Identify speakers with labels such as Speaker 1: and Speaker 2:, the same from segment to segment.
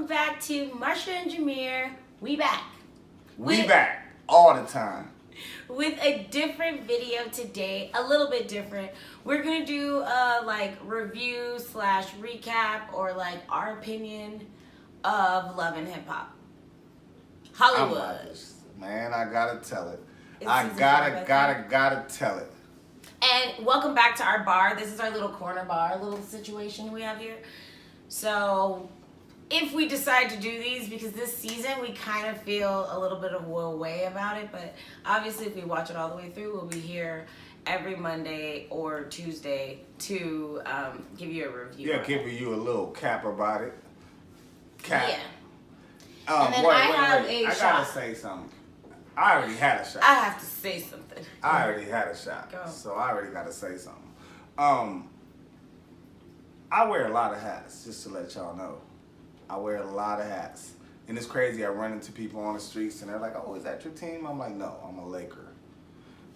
Speaker 1: welcome back to Marsha and Jameer. We back.
Speaker 2: We back all the time.
Speaker 1: With a different video today, a little bit different. We're gonna do a review / recap or our opinion of Love and Hip Hop. Hollywood.
Speaker 2: Man, I gotta tell it.
Speaker 1: It's
Speaker 2: I
Speaker 1: season
Speaker 2: gotta tell it.
Speaker 1: And welcome back to our bar. This is our little corner bar, little situation we have here. So if we decide to do these, because this season we kind of feel a little bit of a way about it, but obviously if we watch it all the way through, we'll be here every Monday or Tuesday to give you a review.
Speaker 2: Yeah, giving you a little cap about it. Cap.
Speaker 1: Yeah. And then
Speaker 2: wait.
Speaker 1: a
Speaker 2: I
Speaker 1: shot.
Speaker 2: gotta say something. I already had a shot.
Speaker 1: I have to say something.
Speaker 2: I already had a shot.
Speaker 1: Go.
Speaker 2: So I already gotta say something. I wear a lot of hats, just to let y'all know. I wear a lot of hats. And it's crazy, I run into people on the streets and they're like, oh, is that your team? I'm like, no, I'm a Laker.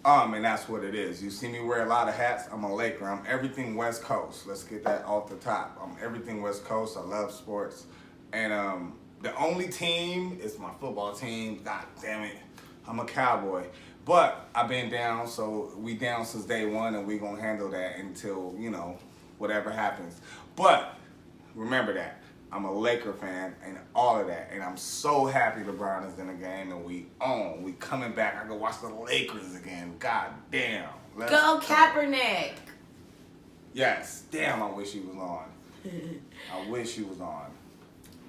Speaker 2: And that's what it is. You see me wear a lot of hats, I'm a Laker. I'm everything West Coast. Let's get that off the top. I'm everything West Coast. I love sports. And the only team is my football team. God damn it. I'm a Cowboy. But I've been down, so we down since day one and we gonna handle that until, whatever happens. But remember that. I'm a Laker fan and all of that. And I'm so happy LeBron is in the game and we own. We coming back. I go watch the Lakers again. God damn.
Speaker 1: Go Kaepernick.
Speaker 2: Yes. Damn, I wish he was on. I wish he was on.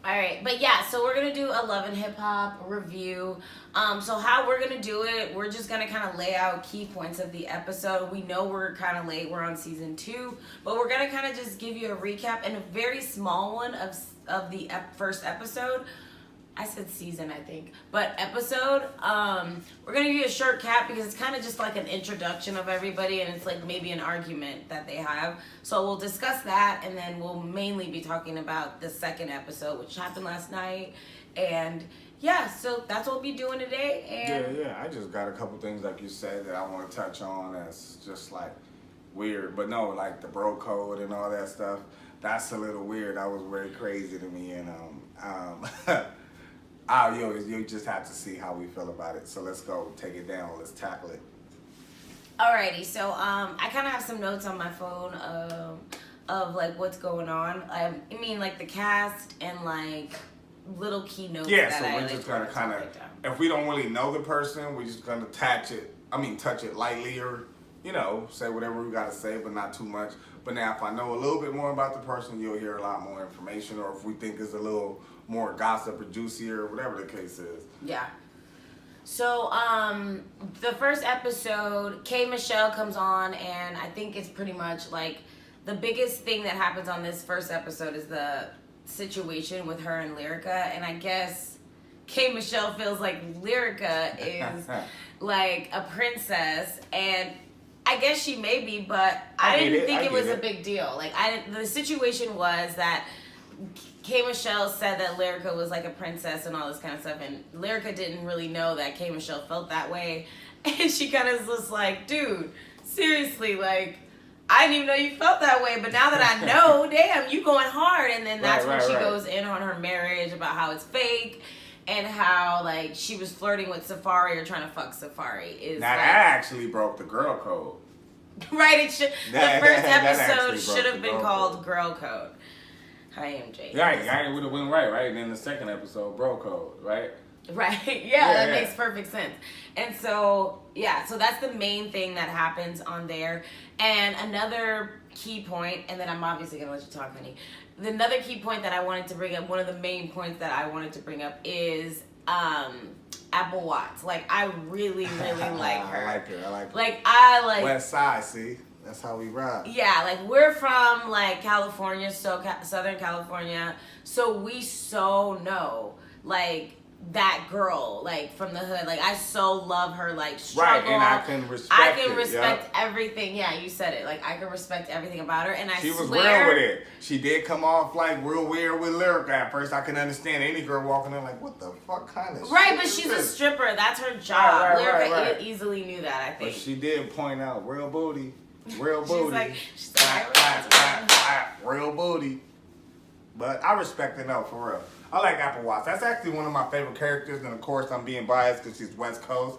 Speaker 1: All right, but yeah, so we're gonna do a Love and Hip Hop review. So how we're gonna do it, we're just gonna kind of lay out key points of the episode. We know we're kind of late, we're on season 2, but we're gonna kind of just give you a recap and a very small one of the first episode. I said season, I think, but episode. We're gonna give you a short cap because it's kind of just like an introduction of everybody, and it's like maybe an argument that they have. So we'll discuss that, and then we'll mainly be talking about the second episode, which happened last night. And yeah, so that's what we'll be doing today. And
Speaker 2: Yeah. I just got a couple things like you said that I want to touch on. That's just like weird, but no, like the bro code and all that stuff. That's a little weird. That was very crazy to me, and you just have to see how we feel about it. So let's go, take it down. Let's tackle it.
Speaker 1: alrighty, so I kind of have some notes on my phone of like what's going on. I mean, like the cast and like little keynotes.
Speaker 2: Yeah,
Speaker 1: that
Speaker 2: so
Speaker 1: I
Speaker 2: we're
Speaker 1: like
Speaker 2: just gonna
Speaker 1: to
Speaker 2: kind of,
Speaker 1: write down.
Speaker 2: if we don't really know the person, we're just gonna touch it lightly, or say whatever we gotta say, but not too much. But now, if I know a little bit more about the person, you'll hear a lot more information. Or if we think it's a little more gossip or juicier, whatever the case is.
Speaker 1: Yeah. So, the first episode, K. Michelle comes on, and I think it's pretty much like the biggest thing that happens on this first episode is the situation with her and Lyrica. And I guess K. Michelle feels like Lyrica is like a princess, and I guess she may be, but I didn't think it was a big deal. Like, the situation was that K. Michelle said that Lyrica was like a princess and all this kind of stuff, and Lyrica didn't really know that K. Michelle felt that way, and she kind of was like, dude, seriously, like, I didn't even know you felt that way, but now that I know, damn, you going hard. And then that's when she goes in on her marriage, about how it's fake, and how like she was flirting with Safari or trying to fuck Safari.
Speaker 2: That actually broke the girl code.
Speaker 1: Right, the first episode should have been
Speaker 2: girl
Speaker 1: called
Speaker 2: code.
Speaker 1: Girl Code. Hi, MJ.
Speaker 2: Right, I would have went right? And then the second episode, bro code, right?
Speaker 1: Right, yeah, that makes perfect sense. And so, yeah, so that's the main thing that happens on there. And another key point, and then I'm obviously going to let you talk, honey. Another key point that I wanted to bring up, one of the main points that I wanted to bring up is Apple Watts. Like, I really, really like her.
Speaker 2: I like her.
Speaker 1: Like,
Speaker 2: West Side, see? That's how we ride.
Speaker 1: Yeah, like we're from like California, Southern California, so we so know like that girl like from the hood. Like I so love her like struggle.
Speaker 2: Right, and I can respect
Speaker 1: everything. Yeah, you said it. Like I can respect everything about her, and
Speaker 2: she was real with it. She did come off like real weird with Lyrica at first. I can understand any girl walking in like, what the fuck kind of
Speaker 1: right,
Speaker 2: shit
Speaker 1: but
Speaker 2: is
Speaker 1: she's
Speaker 2: this?
Speaker 1: a stripper. That's her job.
Speaker 2: Right.
Speaker 1: Lyrica easily knew that. I think.
Speaker 2: But she did point out real booty. Real
Speaker 1: She's
Speaker 2: booty.
Speaker 1: like,
Speaker 2: real booty. But I respect it though, for real. I like Apple Watts. That's actually one of my favorite characters, and of course I'm being biased because she's West Coast,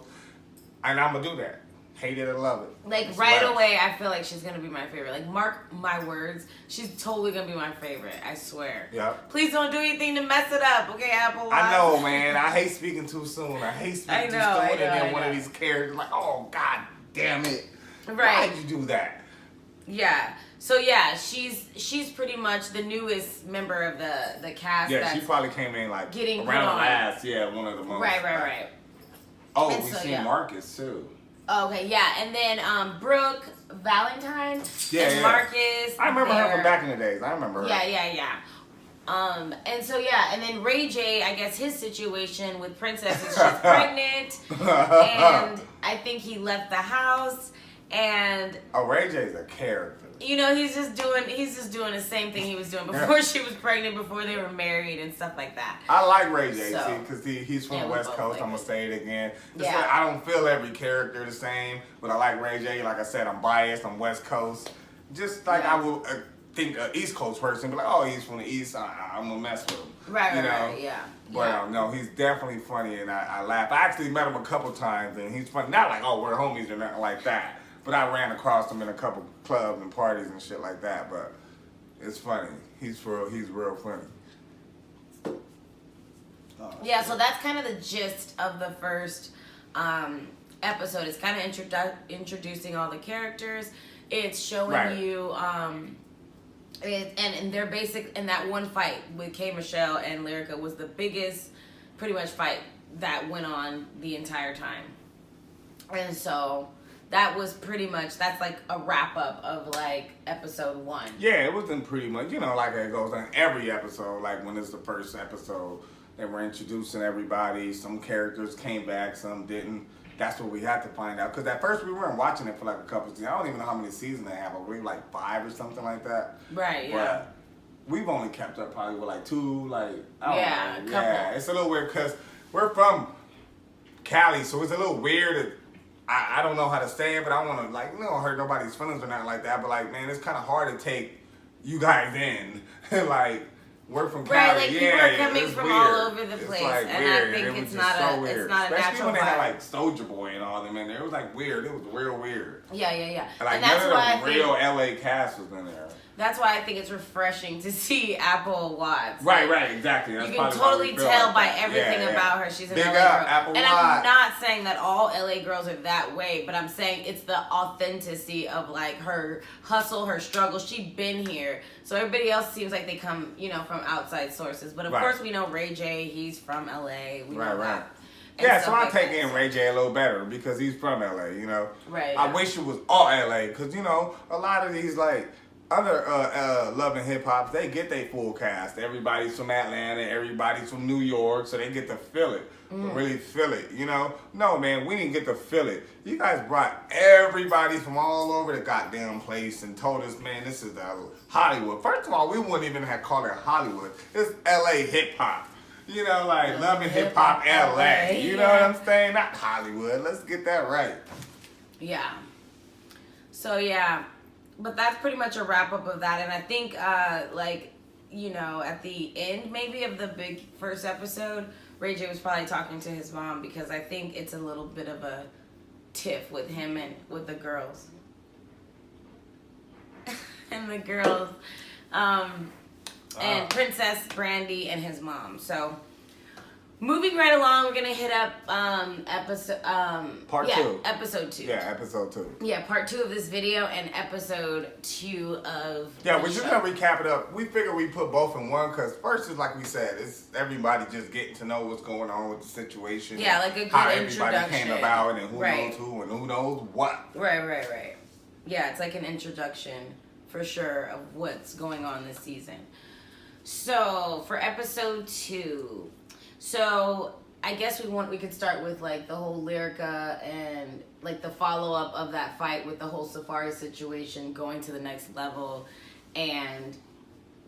Speaker 2: and I'm gonna do that. Hate it or love it.
Speaker 1: Like
Speaker 2: It's
Speaker 1: right
Speaker 2: West.
Speaker 1: away, I feel like she's gonna be my favorite. Like mark my words, she's totally gonna be my favorite. I swear.
Speaker 2: Yep.
Speaker 1: Please don't do anything to mess it up, okay, Apple Watts?
Speaker 2: I know, man. I hate speaking too soon. I hate speaking too soon. And then one of these characters like, oh god damn it.
Speaker 1: Right.
Speaker 2: Why'd you do that?
Speaker 1: Yeah. So yeah, she's pretty much the newest member of the cast.
Speaker 2: Yeah,
Speaker 1: that's
Speaker 2: she probably came in like
Speaker 1: getting put
Speaker 2: around the
Speaker 1: on.
Speaker 2: last, one of the most.
Speaker 1: Right.
Speaker 2: Oh,
Speaker 1: And
Speaker 2: we
Speaker 1: so,
Speaker 2: seen
Speaker 1: yeah.
Speaker 2: Marcus too.
Speaker 1: Okay, yeah, and then Brooke Valentine
Speaker 2: Yeah,
Speaker 1: and
Speaker 2: yeah.
Speaker 1: Marcus.
Speaker 2: I remember her
Speaker 1: they're-
Speaker 2: from back in the days. I remember her.
Speaker 1: Yeah. And so yeah, and then Ray J, I guess his situation with Princess is she's pregnant, and I think he left the house, and
Speaker 2: Oh, Ray J's a character.
Speaker 1: you know he's just doing the same thing he was doing before she was pregnant, before they were married and stuff like that.
Speaker 2: I like Ray J,
Speaker 1: So-
Speaker 2: see, because he's from
Speaker 1: Yeah,
Speaker 2: the
Speaker 1: we
Speaker 2: West
Speaker 1: both
Speaker 2: Coast.
Speaker 1: like
Speaker 2: I'm going to
Speaker 1: it.
Speaker 2: say it again. It's
Speaker 1: Yeah.
Speaker 2: like, I don't feel every character the same, but I like Ray J. Like I said, I'm biased. I'm West Coast. Just like
Speaker 1: Yeah.
Speaker 2: I will think an East Coast person, be like, oh, he's from the East. I'm going to mess with him.
Speaker 1: Right,
Speaker 2: you know?
Speaker 1: right, yeah.
Speaker 2: But
Speaker 1: Yeah.
Speaker 2: no, he's definitely funny, and I laugh. I actually met him a couple times, and he's funny. Not like, oh, we're homies or nothing like that. But I ran across him in a couple clubs and parties and shit like that. But it's funny. He's real funny.
Speaker 1: Yeah, so that's kind of the gist of the first episode. It's kind of introducing all the characters. It's showing
Speaker 2: Right.
Speaker 1: you, and they're basic in that one fight with K. Michelle and Lyrica was the biggest, pretty much fight that went on the entire time, and so that was pretty much that's like a wrap up of like episode 1.
Speaker 2: Yeah, it wasn't pretty much, like it goes on every episode. Like when it's the first episode, they were introducing everybody. Some characters came back, some didn't. That's what we had to find out. Because at first we weren't watching it for like a couple seasons. I don't even know how many seasons they have. I believe like 5 or something like that.
Speaker 1: Right. Yeah.
Speaker 2: But we've only kept up probably with like 2, like, I
Speaker 1: Yeah,
Speaker 2: don't
Speaker 1: a
Speaker 2: know.
Speaker 1: couple.
Speaker 2: Yeah, it's a little weird because we're from Cali, so it's a little weird. I don't know how to say it, but I want to, hurt nobody's feelings or nothing like that. But, like, man, it's kind of hard to take you guys in. Like, we're from Cali.
Speaker 1: Right, like people are coming
Speaker 2: it's
Speaker 1: from
Speaker 2: weird.
Speaker 1: all over the
Speaker 2: It's,
Speaker 1: place,
Speaker 2: like,
Speaker 1: and
Speaker 2: weird.
Speaker 1: I think
Speaker 2: It was
Speaker 1: it's
Speaker 2: just
Speaker 1: not
Speaker 2: so
Speaker 1: a
Speaker 2: weird.
Speaker 1: it's not a
Speaker 2: Especially
Speaker 1: natural
Speaker 2: when they had,
Speaker 1: vibe.
Speaker 2: like, Soulja Boy and all them in there. It was, like, weird. It was real weird.
Speaker 1: Yeah.
Speaker 2: Like,
Speaker 1: And that's
Speaker 2: none
Speaker 1: why I
Speaker 2: of the
Speaker 1: think
Speaker 2: real LA cast was in there.
Speaker 1: that's why I think it's refreshing to see Apple Watts.
Speaker 2: Right,
Speaker 1: Like,
Speaker 2: exactly. That's
Speaker 1: you can
Speaker 2: probably why we
Speaker 1: totally
Speaker 2: feel
Speaker 1: tell
Speaker 2: like
Speaker 1: by
Speaker 2: that.
Speaker 1: everything
Speaker 2: Yeah,
Speaker 1: about her. She's an
Speaker 2: Big
Speaker 1: LA
Speaker 2: up,
Speaker 1: girl.
Speaker 2: Apple
Speaker 1: And I'm
Speaker 2: Watts.
Speaker 1: not saying that all LA girls are that way, but I'm saying it's the authenticity of like her hustle, her struggle. She'd been here. So everybody else seems like they come, from outside sources. But of
Speaker 2: Right.
Speaker 1: course we know Ray J, he's from LA. We know
Speaker 2: Right.
Speaker 1: that. And
Speaker 2: Yeah, so
Speaker 1: stuff
Speaker 2: I
Speaker 1: like
Speaker 2: take
Speaker 1: that.
Speaker 2: in Ray J a little better because he's from LA,
Speaker 1: Right.
Speaker 2: I wish it was all LA because, a lot of these, like, other Love and Hip Hops, they get their full cast. Everybody's from Atlanta, everybody's from New York, so they get to feel it, to really feel it, No, man, we didn't get to feel it. You guys brought everybody from all over the goddamn place and told us, man, this is Hollywood. First of all, we wouldn't even have called it Hollywood. It's LA hip hop. Like Love and Hip Hop LA. You know what I'm saying? Not Hollywood. Let's get that right.
Speaker 1: Yeah. So yeah, but that's pretty much a wrap up of that, and I think at the end maybe of the big first episode, Ray J was probably talking to his mom because I think it's a little bit of a tiff with him and with the girls. And the girls, and Princess Brandy and his mom. So moving right along, we're gonna hit up episode
Speaker 2: Part 2.
Speaker 1: episode 2.
Speaker 2: Yeah, episode 2.
Speaker 1: Yeah, part 2 of this video and episode 2 of
Speaker 2: Yeah,
Speaker 1: the
Speaker 2: we're just
Speaker 1: show.
Speaker 2: gonna recap it up. We figured we put both in one because first is like we said, it's everybody just getting to know what's going on with the situation.
Speaker 1: Yeah, like a good
Speaker 2: how everybody
Speaker 1: introduction.
Speaker 2: came about and who
Speaker 1: Right.
Speaker 2: knows who and who knows what.
Speaker 1: Right. Yeah, it's like an introduction for sure of what's going on this season. So for episode 2, so I guess we could start with like the whole Lyrica and like the follow up of that fight with the whole Safari situation going to the next level, and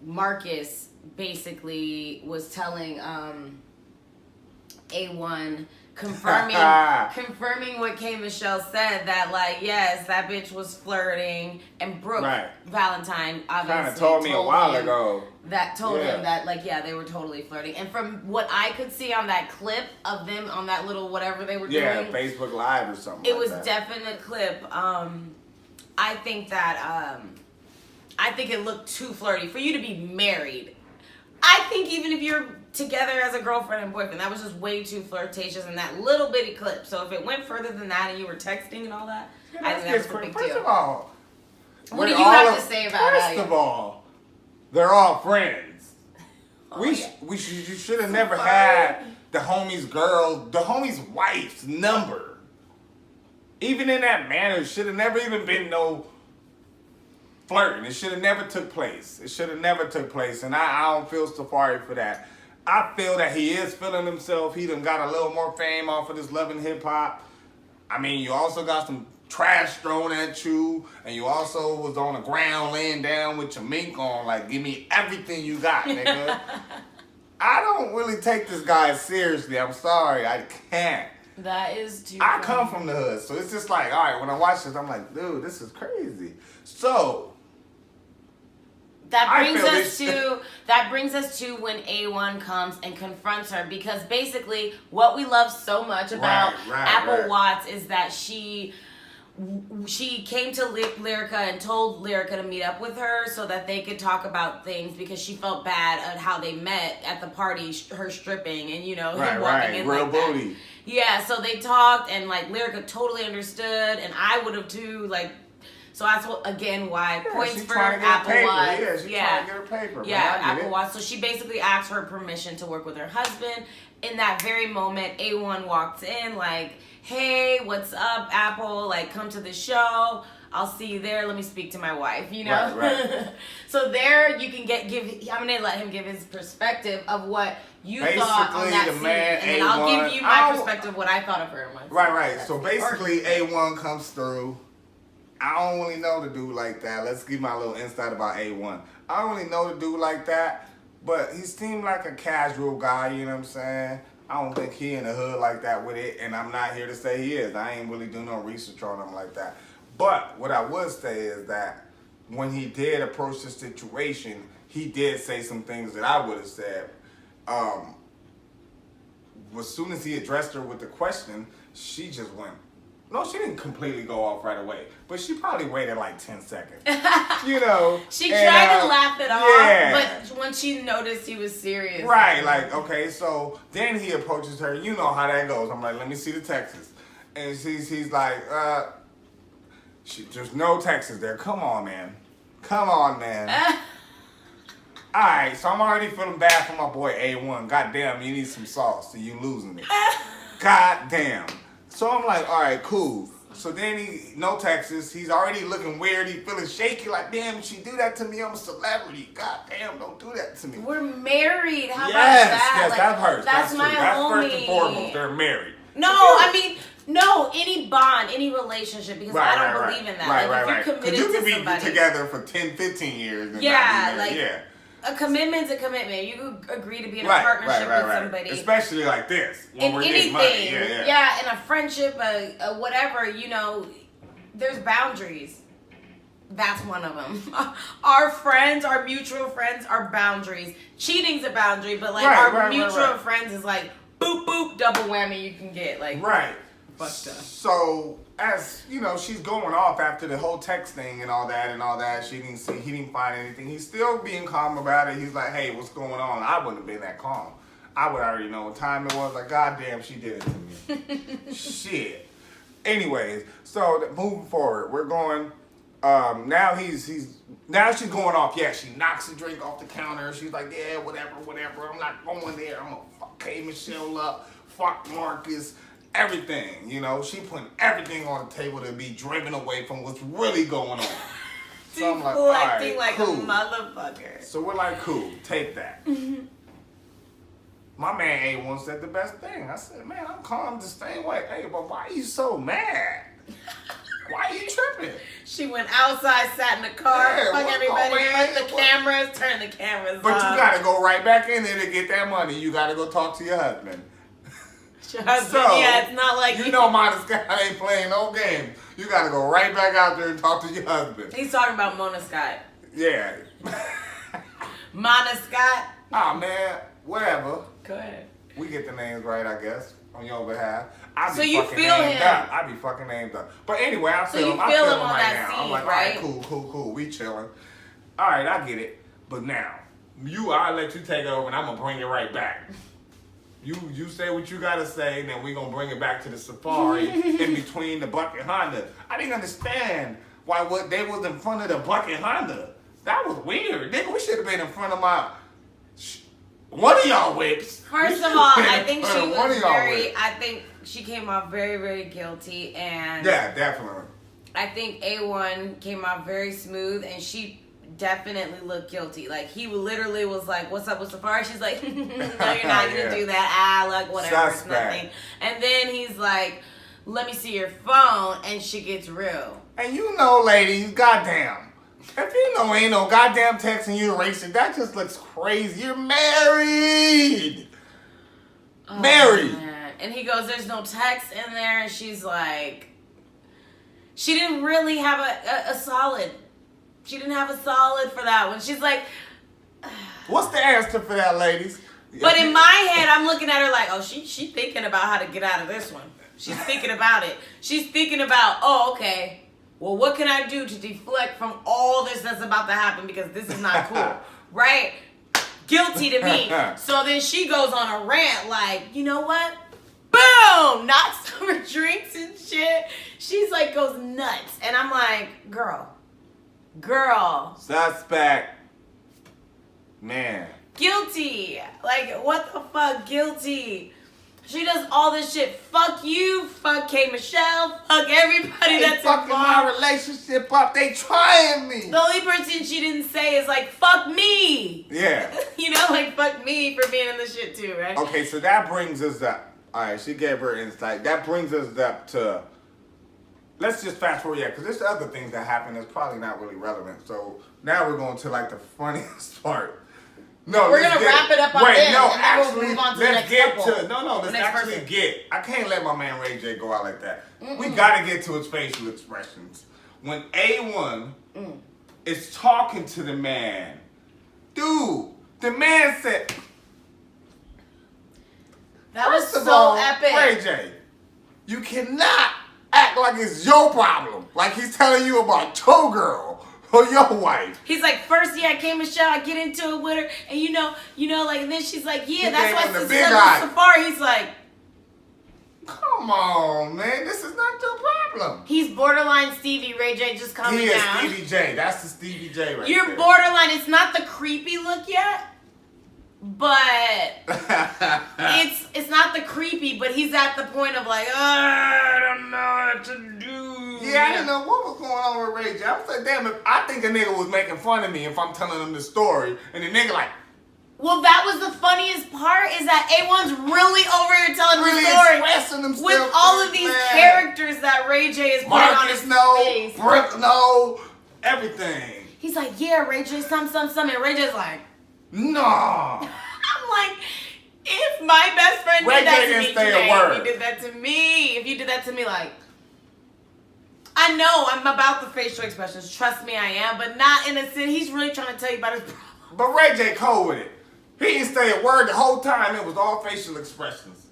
Speaker 1: Marcus basically was telling A1 confirming what K. Michelle said, that like, yes, that bitch was flirting, and Brooke Valentine obviously
Speaker 2: kind of told me a while ago.
Speaker 1: Told him that, like, yeah, they were totally flirting. And from what I could see on that clip of them on that little whatever they were doing,
Speaker 2: Facebook Live or something.
Speaker 1: It was definite clip. I think that I think it looked too flirty for you to be married. I think even if you're together as a girlfriend and boyfriend, that was just way too flirtatious in that little bitty clip. So if it went further than that and you were texting and all that, I think that was a big deal.
Speaker 2: First of all,
Speaker 1: what do you have to say about it?
Speaker 2: First of all, they're all friends. You should have never had the homie's wife's number. Even in that manner, it should have never even been no flirting. It should have never took place. And I don't feel Safari for that. I feel that he is feeling himself. He done got a little more fame off of this Love and Hip Hop. I mean, you also got some trash thrown at you, and you also was on the ground laying down with your mink on, like, give me everything you got, nigga. I don't really take this guy seriously. I'm sorry, I can't.
Speaker 1: That is too
Speaker 2: I come from the hood, so it's just like, all right, when I watch this, I'm like, dude, this is crazy. So
Speaker 1: that brings us to when A1 comes and confronts her, because basically what we love so much about Apple Watts is that she came to Lyrica and told Lyrica to meet up with her so that they could talk about things, because she felt bad at how they met at the party, her stripping and, you know, him walking in
Speaker 2: real
Speaker 1: like
Speaker 2: booty.
Speaker 1: That. Yeah, so they talked, and like Lyrica totally understood, and I would have too, like. So that's what, again, why points for Apple Watts.
Speaker 2: Yeah, she's trying to get her paper.
Speaker 1: Yeah, Apple Watts. So she basically asked for permission to work with her husband. In that very moment, A1 walked in like, hey, what's up, Apple? Like, come to the show. I'll see you there. Let me speak to my wife, you know?
Speaker 2: Right.
Speaker 1: So there you can I'm going to let him give his perspective of what you thought on that scene. And then I'll give you my perspective of what I thought of her.
Speaker 2: Right. So basically, A1 comes through. I don't really know the dude like that. Let's give my little insight about A1. I don't really know the dude like that, but he seemed like a casual guy, you know what I'm saying? I don't think he in the hood like that with it, and I'm not here to say he is. I ain't really doing no research on him like that. But what I would say is that when he did approach the situation, he did say some things that I would have said. As soon as he addressed her with the question, she just went. No, she didn't completely go off right away, but she probably waited like 10 seconds. You know,
Speaker 1: she tried to laugh it off, but when she noticed he was serious,
Speaker 2: right? Like, okay, so then he approaches her. You know how that goes. I'm like, let me see the texts, and he's like, there's no texts there. Come on, man. All right, so I'm already feeling bad for my boy A1. Goddamn, you need some sauce, so you losing it. Goddamn. So I'm like, all right, cool. So then no texts. He's already looking weird. He feeling shaky. Like, damn, she do that to me. I'm a celebrity. God damn, don't do that to me.
Speaker 1: We're married. How about that?
Speaker 2: Yes,
Speaker 1: like,
Speaker 2: that hurts.
Speaker 1: That's my
Speaker 2: true. That's first and foremost. They're married.
Speaker 1: No, any bond, any relationship, because I don't believe in that.
Speaker 2: Right.
Speaker 1: If you're committed
Speaker 2: you can
Speaker 1: to somebody,
Speaker 2: be together for 10, 15 years. And
Speaker 1: a commitment's a commitment. You agree to be in a partnership with somebody.
Speaker 2: Especially like this. When we're
Speaker 1: anything.
Speaker 2: Money. Yeah,
Speaker 1: in a friendship, a whatever, you know, there's boundaries. That's one of them. Our friends, our mutual friends are boundaries. Cheating's a boundary, but like our mutual friends is like, boop, boop, double whammy you can get. Like, fucked up.
Speaker 2: So, as you know, she's going off after the whole text thing and all that. He didn't find anything. He's still being calm about it. He's like, hey, what's going on? I wouldn't have been that calm. I would already know what time it was. Like, goddamn, she did it to me. Shit. Anyways, so moving forward, we're going. Now she's going off. Yeah, she knocks the drink off the counter. She's like, yeah, whatever. I'm not going there. I'm gonna fuck K. Michelle up. Fuck Marcus. Everything, you know, she putting everything on the table to be driven away from what's really going on. So I'm like, all right,
Speaker 1: like
Speaker 2: cool.
Speaker 1: A motherfucker.
Speaker 2: So we're like, cool, take that. My man A1 said the best thing. I said, man, I'm calm the same way. Hey, but why are you so mad? Why are you tripping?
Speaker 1: She went outside, sat in the car, fuck everybody, fuck the cameras, turn the cameras off.
Speaker 2: But you gotta go right back in there to get that money. You gotta go talk to your husband.
Speaker 1: Your husband,
Speaker 2: So,
Speaker 1: yeah, it's not like
Speaker 2: you know Mona Scott ain't playing no game. You gotta go right back out there and talk to your husband.
Speaker 1: He's talking about Mona Scott.
Speaker 2: Yeah.
Speaker 1: Mona Scott.
Speaker 2: Oh man, whatever.
Speaker 1: Go ahead.
Speaker 2: We get the names right, I guess, on your behalf. I be
Speaker 1: So you
Speaker 2: fucking
Speaker 1: feel
Speaker 2: named
Speaker 1: him.
Speaker 2: up. I be fucking named up. But anyway, I
Speaker 1: So
Speaker 2: feel
Speaker 1: you
Speaker 2: him. I
Speaker 1: feel
Speaker 2: feel
Speaker 1: him
Speaker 2: him
Speaker 1: on
Speaker 2: right
Speaker 1: that
Speaker 2: now. I'm
Speaker 1: scene,
Speaker 2: like,
Speaker 1: right?
Speaker 2: all right, cool. We chilling. All right, I get it. But now, I'll let you take over, and I'm gonna bring it right back. You say what you gotta say, and then we gonna bring it back to the safari in between the Bucket Honda. I didn't understand why they was in front of the Bucket Honda. That was weird. Nigga, we should have been in front of one of y'all whips.
Speaker 1: First of all, I think she was I think she came off very, very guilty, and
Speaker 2: yeah, definitely.
Speaker 1: I think A1 came out very smooth, and she definitely looked guilty. Like, he literally was like, "What's up with Safari?" She's like, "No, you're not gonna do that. Like, whatever, it's nothing." And then he's like, "Let me see your phone," and she gets real.
Speaker 2: And you know, ladies, goddamn, if you know ain't no goddamn texting you erasing, that just looks crazy. You're married.
Speaker 1: Oh,
Speaker 2: married.
Speaker 1: Man. And he goes, "There's no text in there," and she's like, she didn't really have a solid. She didn't have a solid for that one. She's like,
Speaker 2: what's the answer for that, ladies?
Speaker 1: But in my head, I'm looking at her like, oh, she thinking about how to get out of this one. She's thinking about it. She's thinking about, oh, okay, well, what can I do to deflect from all this that's about to happen, because this is not cool, right? Guilty to me. So then she goes on a rant like, you know what? Boom! Knocks over drinks and shit. She's like, goes nuts. And I'm like, girl.
Speaker 2: Suspect. Man.
Speaker 1: Guilty. Like, what the fuck? Guilty. She does all this shit. Fuck you. Fuck K. Michelle. Fuck everybody that's
Speaker 2: fucking
Speaker 1: involved.
Speaker 2: my relationship up. They trying me.
Speaker 1: The only person she didn't say is like, fuck me.
Speaker 2: Yeah.
Speaker 1: You know, like, fuck me for being in the shit too, right?
Speaker 2: Okay, so that brings us up. All right, she gave her insight. That brings us up to, let's just fast forward, yeah, because there's other things that happen that's probably not really relevant. So now we're going to like the funniest part. No,
Speaker 1: we're gonna wrap it up on this.
Speaker 2: No,
Speaker 1: and
Speaker 2: actually,
Speaker 1: we'll move on to the
Speaker 2: let's
Speaker 1: next
Speaker 2: get
Speaker 1: couple.
Speaker 2: to let's
Speaker 1: Next
Speaker 2: actually
Speaker 1: person.
Speaker 2: get. I can't let my man Ray J go out like that. We gotta get to his facial expressions when A1 is talking to the man. Dude, the man said.
Speaker 1: That was
Speaker 2: First of
Speaker 1: so
Speaker 2: all,
Speaker 1: epic.
Speaker 2: Ray J, you cannot act like it's your problem. Like he's telling you about your girl or your wife.
Speaker 1: He's like, first, yeah, I came Michelle, I get into it with her, and you know, like, and then she's like, yeah,
Speaker 2: He
Speaker 1: that's
Speaker 2: gave
Speaker 1: why
Speaker 2: him the
Speaker 1: since
Speaker 2: big
Speaker 1: I'm
Speaker 2: eye.
Speaker 1: on Safari, he's like,
Speaker 2: Come on, man. This is not your problem.
Speaker 1: he's borderline Stevie. Ray J just calm
Speaker 2: He
Speaker 1: me
Speaker 2: is
Speaker 1: down.
Speaker 2: Stevie J. That's the Stevie J right
Speaker 1: You're
Speaker 2: there.
Speaker 1: borderline. It's not the creepy look yet, but it's not the creepy. But he's at the point of like, I don't know what to do.
Speaker 2: Yeah, I didn't know what was going on with Ray J. I was like, damn, I think a nigga was making fun of me if I'm telling him the story. And the nigga like,
Speaker 1: Well, that was the funniest part, is that A1's really over here telling
Speaker 2: really
Speaker 1: the story
Speaker 2: expressing himself.
Speaker 1: with all of these characters that Ray J is putting on his face.
Speaker 2: Brooke no, everything.
Speaker 1: He's like, yeah, Ray J, some, and Ray J's like,
Speaker 2: No.
Speaker 1: I'm like, if my best friend
Speaker 2: Ray
Speaker 1: did that
Speaker 2: J
Speaker 1: to
Speaker 2: didn't
Speaker 1: me
Speaker 2: say a
Speaker 1: today,
Speaker 2: word.
Speaker 1: if you did that to me, if you did that to me, like, I know I'm about the facial expressions. Trust me, I am, but not in a sense. He's really trying to tell you about his problem.
Speaker 2: But Ray J cold with it. He didn't say a word the whole time. It was all facial expressions.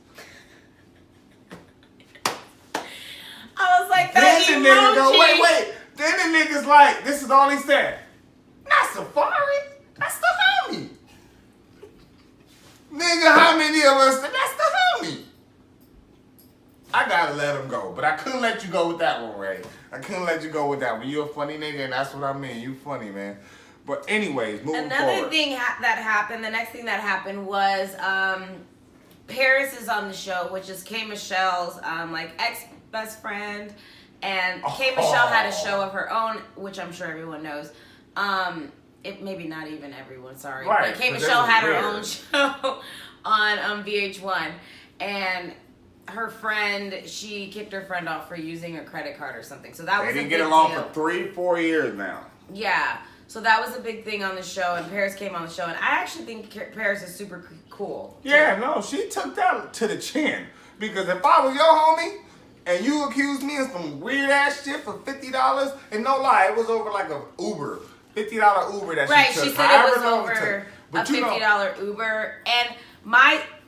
Speaker 1: I was like, that
Speaker 2: Then the nigga go,
Speaker 1: emoji.
Speaker 2: wait. Then the nigga's like, this is all he said. Not Safari. That's the homie. Nigga, how many of us? That's the homie. I gotta let him go, but I couldn't let you go with that one, Ray. I couldn't let you go with that one. You a funny nigga, and that's what I mean. You funny, man. But anyways, moving
Speaker 1: Another
Speaker 2: forward.
Speaker 1: thing that happened, the next thing that happened was Paris is on the show, which is K. Michelle's like ex-best friend. And K. Michelle had a show of her own, which I'm sure everyone knows. It maybe not even everyone, sorry.
Speaker 2: Right,
Speaker 1: But K.
Speaker 2: 'cause
Speaker 1: Michelle
Speaker 2: that was
Speaker 1: had her
Speaker 2: weird.
Speaker 1: own show on VH1. And her friend, she kicked her friend off for using her credit card or something. So that
Speaker 2: They
Speaker 1: was a
Speaker 2: didn't
Speaker 1: big
Speaker 2: get along
Speaker 1: deal.
Speaker 2: for 3-4 years now.
Speaker 1: Yeah. So that was a big thing on the show, and Paris came on the show, and I actually think Paris is super cool.
Speaker 2: Yeah, no, she took that to the chin. Because if I was your homie and you accused me of some weird ass shit for $50, and no lie, it was over like a Uber, $50 Uber that
Speaker 1: Right,
Speaker 2: she took.
Speaker 1: she said it was
Speaker 2: However long it
Speaker 1: over
Speaker 2: took.
Speaker 1: a
Speaker 2: But you know-
Speaker 1: $50 Uber. And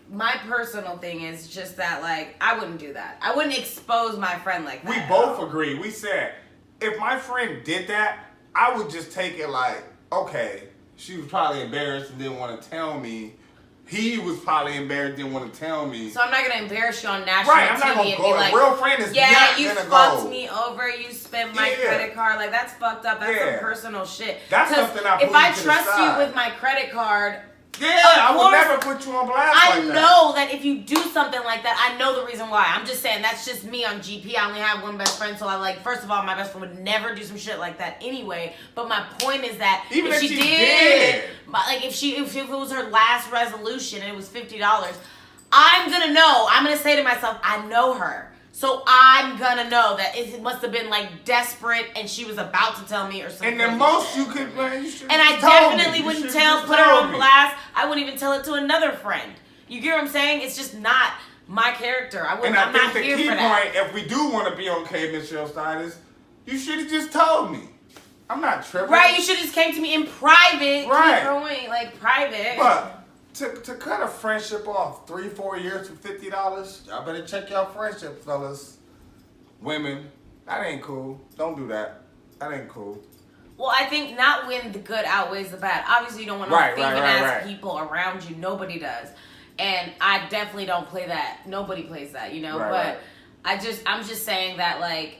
Speaker 1: my personal thing is just that, like, I wouldn't do that. I wouldn't expose my friend like that.
Speaker 2: We both agree. We said, if my friend did that, I would just take it like, okay, she was probably embarrassed and didn't want to tell me. He was probably embarrassed, didn't want to tell me.
Speaker 1: So I'm not gonna embarrass you on national
Speaker 2: Right, I'm
Speaker 1: TV
Speaker 2: not gonna
Speaker 1: and
Speaker 2: go.
Speaker 1: be like,
Speaker 2: A real friend is
Speaker 1: yeah,
Speaker 2: not
Speaker 1: you
Speaker 2: gonna
Speaker 1: fucked
Speaker 2: go.
Speaker 1: me over, you spent my
Speaker 2: Yeah.
Speaker 1: credit card. Like, that's fucked up. That's
Speaker 2: Yeah.
Speaker 1: some personal shit.
Speaker 2: That's
Speaker 1: 'Cause
Speaker 2: something I
Speaker 1: if
Speaker 2: put
Speaker 1: I
Speaker 2: you to the
Speaker 1: trust you
Speaker 2: side.
Speaker 1: with my credit card,
Speaker 2: Yeah, I would
Speaker 1: course,
Speaker 2: never put you on blast
Speaker 1: I
Speaker 2: like that.
Speaker 1: know that if you do something like that, I know the reason why. I'm just saying, that's just me on GP. I only have one best friend, so I like, first of all, my best friend would never do some shit like that anyway. But my point is that
Speaker 2: Even if
Speaker 1: she
Speaker 2: she
Speaker 1: did,
Speaker 2: did.
Speaker 1: like if it was her last resolution and it was $50, I'm gonna know. I'm gonna say to myself, I know her. So I'm gonna know that it must have been like desperate and she was about to tell me or something.
Speaker 2: And the most you could, man, you should.
Speaker 1: And I definitely wouldn't put her on blast. I wouldn't even tell it to another friend. You get what I'm saying? It's just not my character. I'm
Speaker 2: And I
Speaker 1: not
Speaker 2: think the
Speaker 1: here
Speaker 2: key
Speaker 1: for that.
Speaker 2: point, if we do want to be on K Michelle Stylist, you should have just told me. I'm not tripping.
Speaker 1: Right, you should have just came to me in private.
Speaker 2: Right.
Speaker 1: Keep going, like private.
Speaker 2: But to cut a friendship off 3-4 years for $50, y'all better check y'all friendship, fellas. Women, that ain't cool. Don't do that. That ain't cool.
Speaker 1: Well, I think not when the good outweighs the bad. Obviously, you don't want no
Speaker 2: Right,
Speaker 1: thieving
Speaker 2: right,
Speaker 1: ass
Speaker 2: right.
Speaker 1: people around you. Nobody does. And I definitely don't play that. Nobody plays that, you know?
Speaker 2: Right,
Speaker 1: but
Speaker 2: right.
Speaker 1: I'm just saying that, like,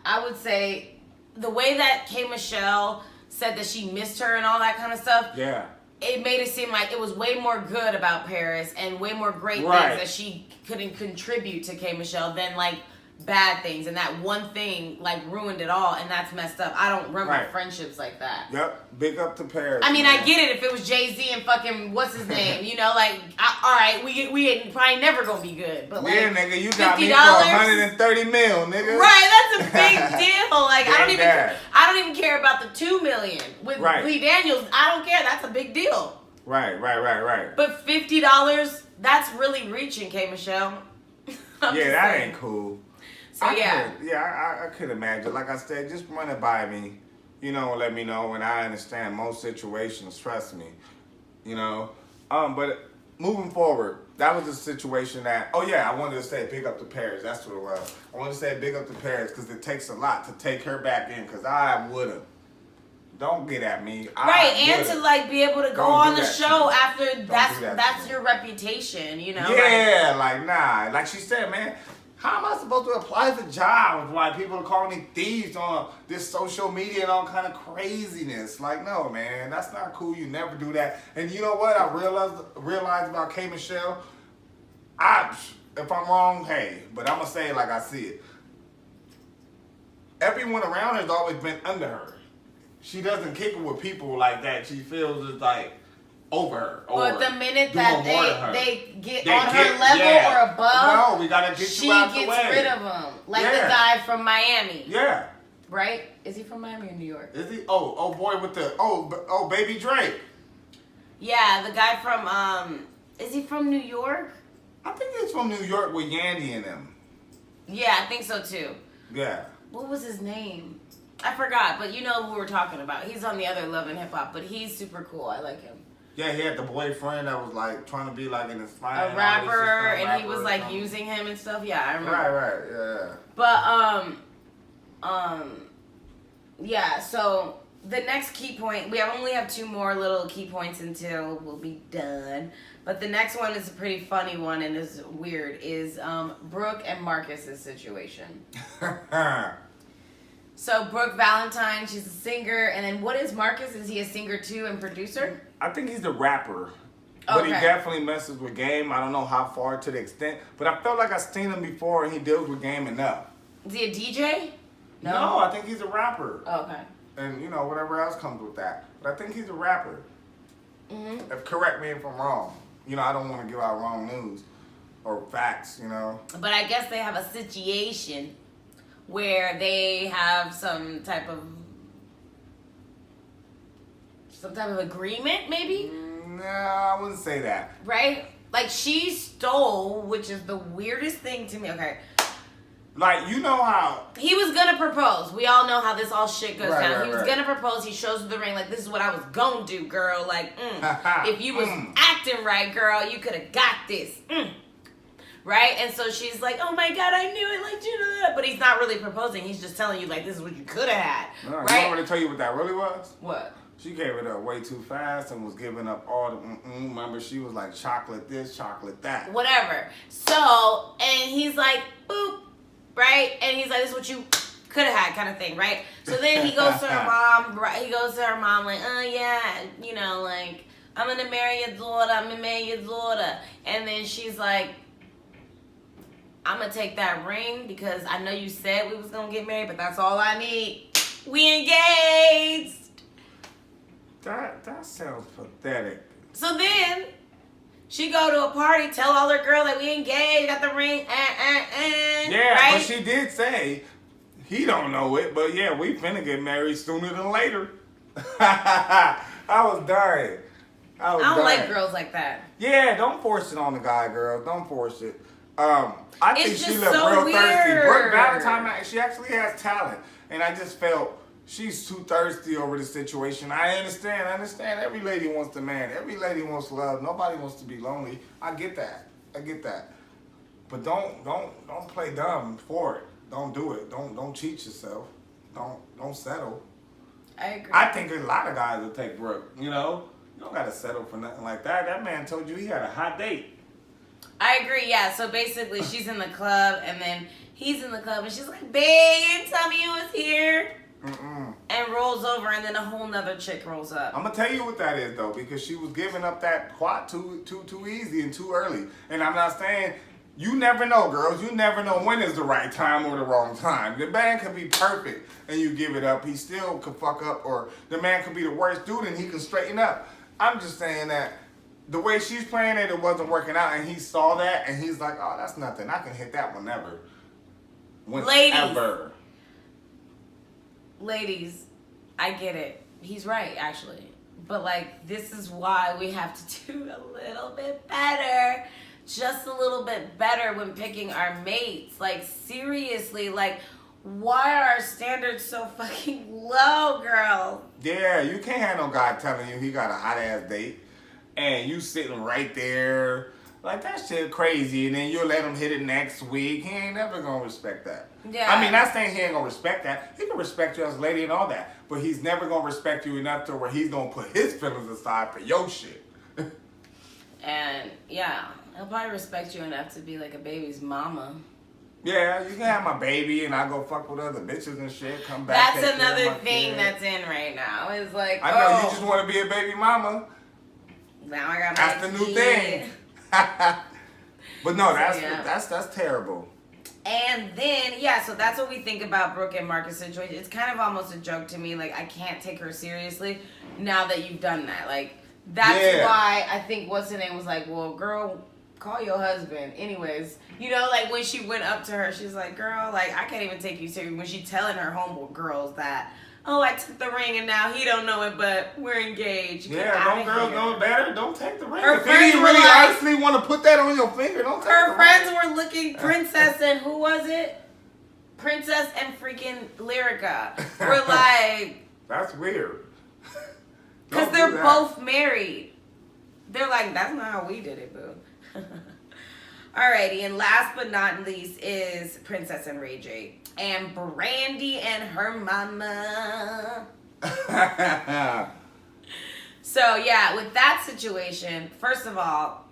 Speaker 1: I would say the way that K. Michelle said that she missed her and all that kind of stuff,
Speaker 2: Yeah.
Speaker 1: it made it seem like it was way more good about Paris and way more great
Speaker 2: Right.
Speaker 1: things that she couldn't contribute to K. Michelle than like bad things. And that one thing like ruined it all, and that's messed up. I don't run my
Speaker 2: Right.
Speaker 1: friendships like that.
Speaker 2: Yep. Big up to Paris.
Speaker 1: I mean,
Speaker 2: man.
Speaker 1: I get it if it was Jay-Z and fucking what's his name, you know, like all right, we ain't probably never gonna be good, but like
Speaker 2: Yeah, nigga, you got me for
Speaker 1: $50?
Speaker 2: $130 million, nigga.
Speaker 1: Right, that's a big deal. Like I
Speaker 2: Damn.
Speaker 1: don't even care about the $2 million with
Speaker 2: Right.
Speaker 1: Lee Daniels. I don't care. That's a big deal.
Speaker 2: Right.
Speaker 1: But $50, that's really reaching, K. Michelle. I'm
Speaker 2: Yeah,
Speaker 1: just
Speaker 2: that
Speaker 1: saying.
Speaker 2: ain't cool.
Speaker 1: So yeah.
Speaker 2: I could imagine. Like I said, just run it by me, you know, and let me know. And I understand most situations. Trust me, you know. But moving forward, that was a situation that. Oh yeah, I wanted to say big up to Paris. That's what it was. I wanted to say big up to Paris because it takes a lot to take her back in. Because I would've. Don't get at me.
Speaker 1: Right, and to like be able to go
Speaker 2: Don't
Speaker 1: on
Speaker 2: do
Speaker 1: the
Speaker 2: that to
Speaker 1: show
Speaker 2: me.
Speaker 1: after
Speaker 2: do
Speaker 1: that's
Speaker 2: that to me.
Speaker 1: your reputation, you know?
Speaker 2: Yeah, like nah. Like she said, man, how am I supposed to apply for jobs while people are calling me thieves on this social media and all kind of craziness? Like, no, man, that's not cool. You never do that. And you know what? I realized about K. Michelle. If I'm wrong, hey, but I'm gonna say it like I see it. Everyone around her has always been under her. She doesn't kick it with people like that. She feels it's like over her.
Speaker 1: But the minute
Speaker 2: doing
Speaker 1: that
Speaker 2: more than her.
Speaker 1: they get
Speaker 2: They
Speaker 1: on her
Speaker 2: get-
Speaker 1: level
Speaker 2: yeah.
Speaker 1: or above,
Speaker 2: No, we gotta get
Speaker 1: she
Speaker 2: you out the
Speaker 1: gets
Speaker 2: way.
Speaker 1: rid of them. Like the
Speaker 2: Yeah.
Speaker 1: guy from Miami,
Speaker 2: Yeah.
Speaker 1: right? Is he from Miami or New York?
Speaker 2: Is he? Oh boy with the baby Drake.
Speaker 1: Yeah, the guy from is he from New York?
Speaker 2: I think he's from New York with Yandy and them.
Speaker 1: Yeah, I think so too.
Speaker 2: Yeah.
Speaker 1: What was his name? I forgot, but you know who we're talking about. He's on the other Love and Hip Hop, but he's super cool. I like him.
Speaker 2: Yeah, he had the boyfriend that was like trying to be like an inspiring
Speaker 1: A rapper,
Speaker 2: artist,
Speaker 1: and he was
Speaker 2: rapper or
Speaker 1: like
Speaker 2: something.
Speaker 1: using him and stuff. Yeah, I remember.
Speaker 2: Right, yeah.
Speaker 1: But yeah. So the next key point, we only have 2 more little key points until we'll be done. But the next one is a pretty funny one and is weird. Is Brooke and Marcus's situation. So Brooke Valentine, she's a singer, and then what is Marcus? Is he a singer too and producer?
Speaker 2: I think he's a rapper. But he
Speaker 1: Okay.
Speaker 2: definitely messes with Game. I don't know how far to the extent, but I felt like I seen him before and he deals with Game enough.
Speaker 1: Is he a DJ?
Speaker 2: No, I think he's a rapper.
Speaker 1: Oh, okay.
Speaker 2: And you know, whatever else comes with that. But I think he's a rapper.
Speaker 1: Mm-hmm.
Speaker 2: Correct me if I'm wrong. You know, I don't want to give out wrong news or facts, you know.
Speaker 1: But I guess they have a situation where they have some type of agreement, maybe?
Speaker 2: No, I wouldn't say that.
Speaker 1: Right? Like, she stole, which is the weirdest thing to me. Okay.
Speaker 2: Like, you know how...
Speaker 1: He was gonna propose. We all know how this all shit goes down. He was
Speaker 2: right.
Speaker 1: gonna propose. He shows her the ring. Like, this is what I was gonna do, girl. Like, if you was acting right, girl, you could have got this. Right? And so she's like, oh my God, I knew it. Like, you know that. But he's not really proposing. He's just telling you, like, this is what you could have had.
Speaker 2: No,
Speaker 1: right?
Speaker 2: You want me to tell you what that really was?
Speaker 1: What?
Speaker 2: She gave it up way too fast and was giving up all the Remember, she was like, chocolate this, chocolate that.
Speaker 1: Whatever. So, and he's like, boop. Right? And he's like, this is what you could have had, kind of thing, right? So then he goes to her mom, right? He goes to her mom, like, oh yeah, you know, like, I'm gonna marry your daughter, I'm gonna marry your daughter. And then she's like, I'm gonna take that ring because I know you said we was gonna get married, but that's all I need. We engaged.
Speaker 2: That sounds pathetic.
Speaker 1: So then she go to a party, tell all her girls that we engaged, got the ring,
Speaker 2: Yeah,
Speaker 1: right?
Speaker 2: but she did say, he don't know it, but yeah, we finna get married sooner than later. I was dying. I
Speaker 1: don't like girls like that.
Speaker 2: Yeah, don't force it on the guy, girl. Don't force it. I think
Speaker 1: It's
Speaker 2: she
Speaker 1: just
Speaker 2: looked
Speaker 1: so
Speaker 2: real thirsty.
Speaker 1: weird.
Speaker 2: Brooke Valentine, she actually has talent. And I just felt she's too thirsty over the situation. I understand. Every lady wants the man. Every lady wants love. Nobody wants to be lonely. I get that. But don't play dumb for it. Don't do it. Don't cheat yourself. Don't settle.
Speaker 1: I agree.
Speaker 2: I think a lot of guys will take Brooke, you know? You don't gotta settle for nothing like that. That man told you he had a hot date.
Speaker 1: I agree, yeah. So basically she's in the club and then he's in the club and she's like, babe, you didn't tell me you was here. And rolls over and then a whole nother chick rolls up.
Speaker 2: I'm gonna tell you what that is though, because she was giving up that plot too easy and too early. And I'm not saying, you never know, girls. You never know when is the right time or the wrong time. The man could be perfect and you give it up. He still could fuck up, or the man could be the worst dude and he can straighten up. I'm just saying that the way she's playing it, it wasn't working out, and he saw that and he's like, oh, that's nothing. I can hit that whenever.
Speaker 1: Ladies, I get it. He's right, actually. But, like, this is why we have to do a little bit better. Just a little bit better when picking our mates. Like, seriously, like, why are our standards so fucking low, girl?
Speaker 2: Yeah, you can't have no guy telling you he got a hot-ass date and you sitting right there. Like, that shit crazy, and then you'll let him hit it next week. He ain't never gonna respect that.
Speaker 1: Yeah.
Speaker 2: I mean, not saying he ain't gonna respect that. He can respect you as a lady and all that, but he's never gonna respect you enough to where he's gonna put his feelings aside for your shit.
Speaker 1: And, yeah, he'll probably respect you enough to be like a baby's mama.
Speaker 2: Yeah, you can have my baby and I go fuck with other bitches and shit. Come back.
Speaker 1: That's another thing that's in right now. It's like,
Speaker 2: I know you just want to be a baby mama.
Speaker 1: Now I got my
Speaker 2: That's the new thing. But no, that's terrible.
Speaker 1: And then, yeah, so that's what we think about Brooke and Marcus' situation. It's kind of almost a joke to me. Like, I can't take her seriously now that you've done that. Like, that's why I think what's her name was like, well, girl, call your husband. Anyways, you know, like, when she went up to her, she's like, girl, like, I can't even take you serious. When she telling her homeboy girls that, oh, I took the ring and now he don't know it, but we're engaged.
Speaker 2: Yeah, don't girls know better? Don't take the ring.
Speaker 1: Her
Speaker 2: If
Speaker 1: friends
Speaker 2: you didn't really
Speaker 1: were like,
Speaker 2: honestly want to put that on your finger, don't take
Speaker 1: her
Speaker 2: the
Speaker 1: friends
Speaker 2: ring.
Speaker 1: were looking Princess and who was it? Princess and freaking Lyrica. We're like...
Speaker 2: That's weird.
Speaker 1: Because they're both married. They're like, that's not how we did it, boo. Alrighty, and last but not least is Princess and Ray J. And Brandy and her mama. So, yeah, with that situation, first of all,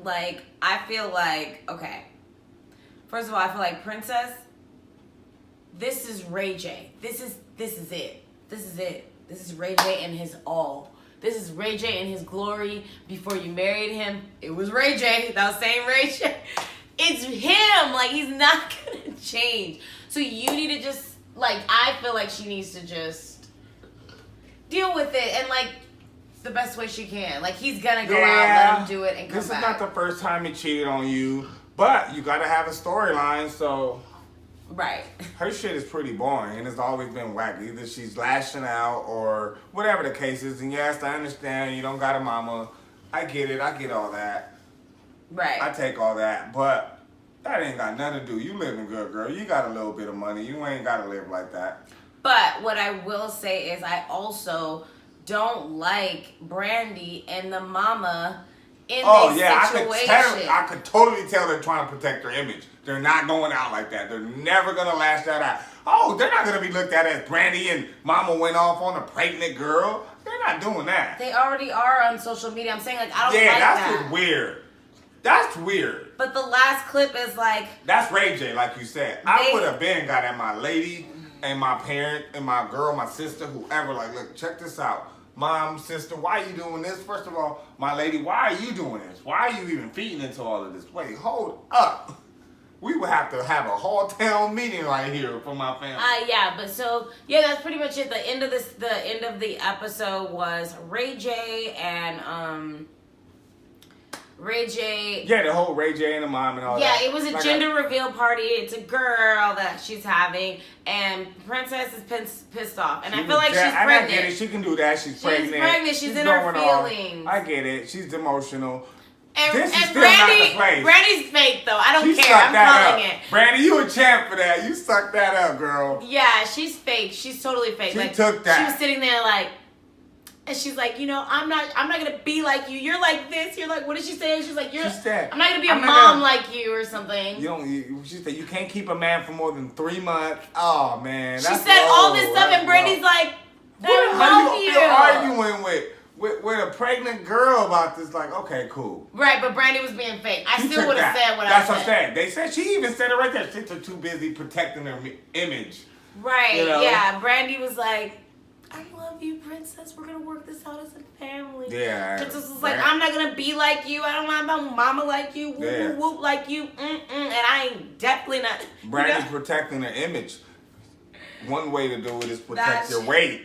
Speaker 1: like, I feel like, okay. First of all, I feel like Princess, this is Ray J. This is it. This is it. This is Ray J and his all. This is Ray J in his glory. Before you married him, it was Ray J. That same Ray J. It's him. Like, he's not going to change. So you need to just, like, I feel like she needs to just deal with it and, like, the best way she can. Like, he's going to go out, let him do it, and come back.
Speaker 2: This is not the first time he cheated on you, but you got to have a storyline, so...
Speaker 1: Right.
Speaker 2: Her shit is pretty boring, and it's always been whack. Either she's lashing out or whatever the case is. And yes, I understand you don't got a mama. I get it. I get all that.
Speaker 1: Right.
Speaker 2: I take all that, but that ain't got nothing to do. You living good, girl. You got a little bit of money. You ain't got to live like that.
Speaker 1: But what I will say is I also don't like Brandy and the mama in this situation.
Speaker 2: I could totally tell they're trying to protect their image. They're not going out like that. They're never going to lash that out. Oh, they're not going to be looked at as Brandy and mama went off on a pregnant girl. They're not doing that.
Speaker 1: They already are on social media. I'm saying, like, I don't like
Speaker 2: Yeah,
Speaker 1: that.
Speaker 2: that's weird. That's weird.
Speaker 1: But the last clip is like...
Speaker 2: That's Ray J, like you said. I would have been got at my lady and my parent and my girl, my sister, whoever. Like, look, check this out. Mom, sister, why are you doing this? First of all, my lady, why are you doing this? Why are you even feeding into all of this? Wait, hold up. We would have to have a whole town meeting right here for my family.
Speaker 1: Yeah, but so yeah, that's pretty much it. The end of the episode was Ray J and Ray J.
Speaker 2: Yeah, the whole Ray J and the mom and all
Speaker 1: yeah,
Speaker 2: that.
Speaker 1: Yeah, it was a gender reveal party. It's a girl that she's having, and Princess is pissed off. And I feel like she's pregnant.
Speaker 2: I get it. She can do that. She's pregnant.
Speaker 1: She's pregnant. She's in her feelings.
Speaker 2: I get it. She's emotional.
Speaker 1: And
Speaker 2: this is still
Speaker 1: Brandy,
Speaker 2: not the place.
Speaker 1: Brandy's fake though. I don't
Speaker 2: She
Speaker 1: care. I'm calling
Speaker 2: up.
Speaker 1: it.
Speaker 2: Brandy, you a champ for that. You sucked that up, girl.
Speaker 1: Yeah, she's fake. She's totally fake.
Speaker 2: She
Speaker 1: like,
Speaker 2: took that.
Speaker 1: She was sitting there like, and she's like, you know, I'm not gonna be like you. You're like this. You're like, what did she say? She's like, I'm not gonna be a mom like you or something.
Speaker 2: She said you can't keep a man for more than 3 months. Oh man,
Speaker 1: she said all this stuff, and Brandy's like,
Speaker 2: what are you arguing with a pregnant girl about this? Like, okay, cool.
Speaker 1: Right, but Brandy was being fake. I still would have said what I said.
Speaker 2: That's what I'm saying. They said she even said it right there. She's too busy protecting her image.
Speaker 1: Right.
Speaker 2: You know?
Speaker 1: Yeah. Brandy was like, I love you, Princess. We're gonna work this out as a family.
Speaker 2: Yeah.
Speaker 1: Princess was like, I'm not gonna be like you. I don't want my mama like you. Whoop,
Speaker 2: yeah.
Speaker 1: whoop, whoop like you. And I ain't definitely not.
Speaker 2: Brandy's protecting her image. One way to do it is protect your weight.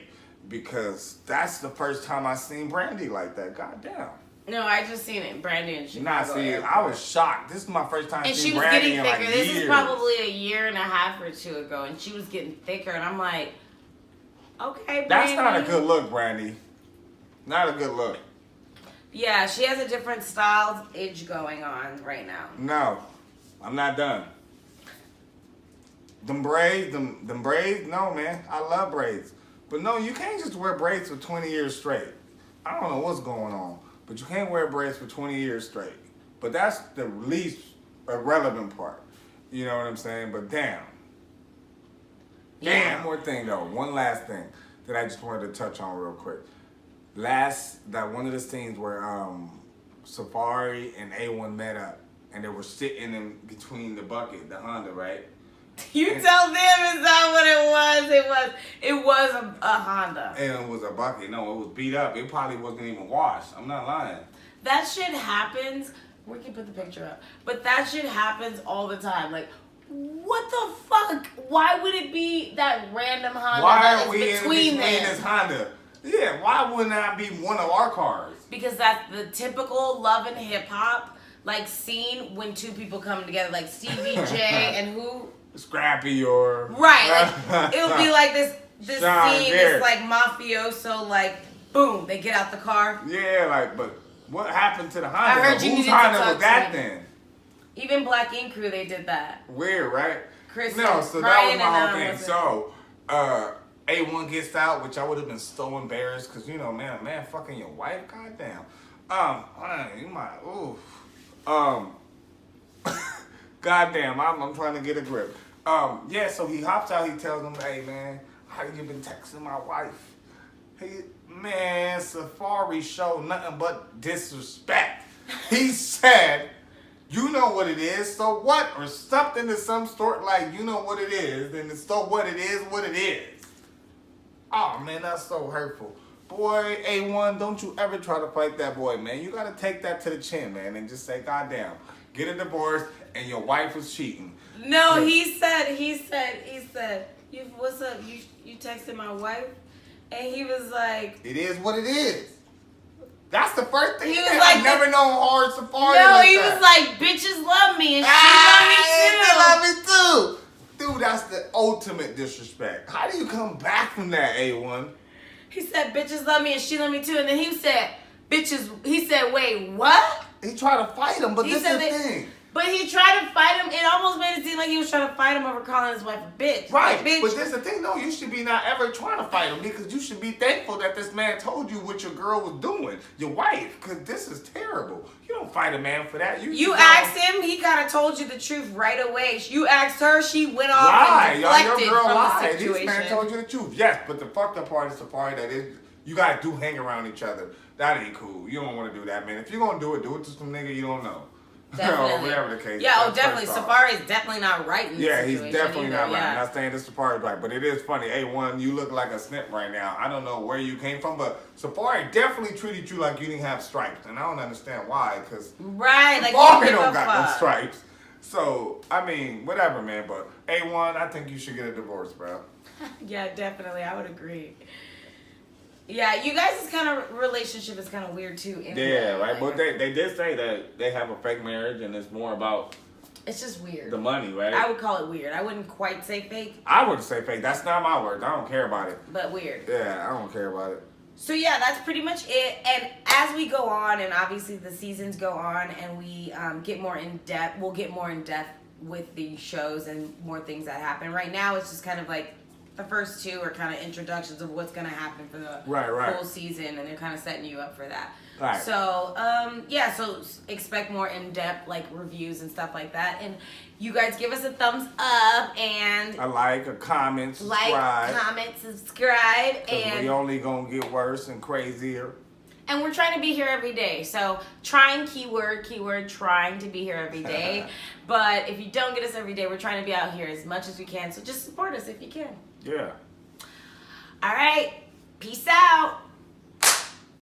Speaker 2: Because that's the first time I seen Brandy like that. Goddamn.
Speaker 1: No, I just seen it. Brandy and Chicago.
Speaker 2: I was shocked. This is my first time seeing
Speaker 1: And she
Speaker 2: Brandy
Speaker 1: was getting thicker. This
Speaker 2: years.
Speaker 1: is probably a year and a half or two ago, and she was getting thicker. And I'm like, okay, Brandy.
Speaker 2: That's not a good look, Brandy. Not a good look.
Speaker 1: Yeah, she has a different style edge going on right now.
Speaker 2: No, I'm not done. Them braids, no, man. I love braids. But no, you can't just wear braids for 20 years straight. I don't know what's going on, but you can't wear braids for 20 years straight. But that's the least irrelevant part. You know what I'm saying? But damn. One more thing though. One last thing that I just wanted to touch on real quick. One of the scenes where Safari and A1 met up and they were sitting in between the bucket, the Honda, right?
Speaker 1: You tell them it's not what it was. It was a Honda.
Speaker 2: And it was a bucket. No, it was beat up. It probably wasn't even washed. I'm not lying.
Speaker 1: That shit happens. We can put the picture up. But that shit happens all the time. Like, what the fuck? Why would it be that random Honda that is between
Speaker 2: this Honda? Yeah, why wouldn't that be one of our cars?
Speaker 1: Because that's the typical love and hip hop like scene when two people come together, like Stevie J and who?
Speaker 2: Scrappy or
Speaker 1: right, like it would be like this
Speaker 2: Sean
Speaker 1: scene
Speaker 2: Garrett.
Speaker 1: is like mafioso, like boom, they get out the car.
Speaker 2: Yeah, like, but what happened to the Honda?
Speaker 1: I heard you
Speaker 2: Whose
Speaker 1: needed to
Speaker 2: Honda
Speaker 1: talk
Speaker 2: was
Speaker 1: to
Speaker 2: that
Speaker 1: me.
Speaker 2: then?
Speaker 1: Even Black Ink Crew, they did that.
Speaker 2: Weird, right?
Speaker 1: Chris,
Speaker 2: no, so
Speaker 1: Brian
Speaker 2: that was my whole thing. So, A1 gets out, which I would have been so embarrassed because man fucking your wife, goddamn. You might, oof. Goddamn, I'm trying to get a grip. Yeah, so he hops out, he tells him, hey man, how you been texting my wife? Man, Safari showed nothing but disrespect. He said, you know what it is, so what? Or something to some sort like, you know what it is, then so what it is, what it is. Oh man, that's so hurtful. Boy, A1, don't you ever try to fight that boy, man. You gotta take that to the chin, man, and just say, goddamn, get a divorce and your wife was cheating.
Speaker 1: No, he said, what's up? You texted my wife? And he was like,
Speaker 2: it is what it is. That's the first thing.
Speaker 1: He was like,
Speaker 2: I've never known hard Safari.
Speaker 1: No,
Speaker 2: like
Speaker 1: he
Speaker 2: that.
Speaker 1: was like, bitches love me and she
Speaker 2: love me too. Dude, that's the ultimate disrespect. How do you come back from that, A1?
Speaker 1: He said, bitches love me and she love me too. And then he said, bitches. He said, wait, what?
Speaker 2: He tried to fight him, but
Speaker 1: He
Speaker 2: this is
Speaker 1: said
Speaker 2: the
Speaker 1: that-
Speaker 2: thing.
Speaker 1: But he tried to fight him. It almost made it seem like he was trying to fight him over calling his wife a bitch.
Speaker 2: Right,
Speaker 1: Like, bitch.
Speaker 2: but that's the thing. No, you should be not ever trying to fight him because you should be thankful that this man told you what your girl was doing, your wife, because this is terrible. You don't fight a man for that.
Speaker 1: You
Speaker 2: just
Speaker 1: asked him, he kind of told you the truth right away. You asked her, she went off
Speaker 2: lie.
Speaker 1: and
Speaker 2: Your
Speaker 1: deflected
Speaker 2: girl
Speaker 1: from the
Speaker 2: lied. This
Speaker 1: situation.
Speaker 2: man told you the truth. Yes, but the fucked up part is the part that is you guys do hang around each other. That ain't cool. You don't want to do that, man. If you're gonna do it to some nigga you don't know.
Speaker 1: Definitely.
Speaker 2: Or whatever the case.
Speaker 1: Yeah,
Speaker 2: that's
Speaker 1: oh, definitely.
Speaker 2: first off.
Speaker 1: Safari is definitely not right in this
Speaker 2: Yeah, he's
Speaker 1: situation
Speaker 2: definitely
Speaker 1: either.
Speaker 2: not right.
Speaker 1: Yeah.
Speaker 2: I'm not saying this Safari's right, but it is funny. A1, you look like a snip right now. I don't know where you came from, but Safari definitely treated you like you didn't have stripes, and I don't understand why. Because
Speaker 1: Right, like
Speaker 2: Safari
Speaker 1: you give
Speaker 2: don't
Speaker 1: a
Speaker 2: got no
Speaker 1: fuck.
Speaker 2: stripes. So I mean, whatever, man. But A1, I think you should get a divorce, bro.
Speaker 1: Yeah, definitely. I would agree. Yeah, you guys' kind of relationship is kind of weird too. Anyway.
Speaker 3: Yeah, right.
Speaker 1: Like,
Speaker 3: But they did say that they have a fake marriage and it's more about
Speaker 1: it's just weird.
Speaker 3: the money, right?
Speaker 1: I would call it weird. I wouldn't quite say fake,
Speaker 2: I wouldn't say fake. That's not my word. I don't care about it.
Speaker 1: but weird.
Speaker 2: Yeah, I don't care about it.
Speaker 1: So yeah, that's pretty much it. And as we go on, and obviously the seasons go on, and we get more in depth, we'll get more in depth with the shows and more things that happen. Right now, it's just kind of like the first two are kind of introductions of what's going to happen for the
Speaker 2: Right.
Speaker 1: whole season, and they're kind of setting you up for that.
Speaker 2: Right.
Speaker 1: So yeah, so expect more in depth like reviews and stuff like that. And you guys give us a thumbs up and
Speaker 2: A like, a comment, subscribe.
Speaker 1: like, comment, subscribe,
Speaker 2: 'Cause
Speaker 1: and
Speaker 2: we only gonna get worse and crazier.
Speaker 1: And we're trying to be here every day. So trying keyword, trying to be here every day. But if you don't get us every day, we're trying to be out here as much as we can. So just support us if you can.
Speaker 2: Yeah.
Speaker 1: All right. Peace out.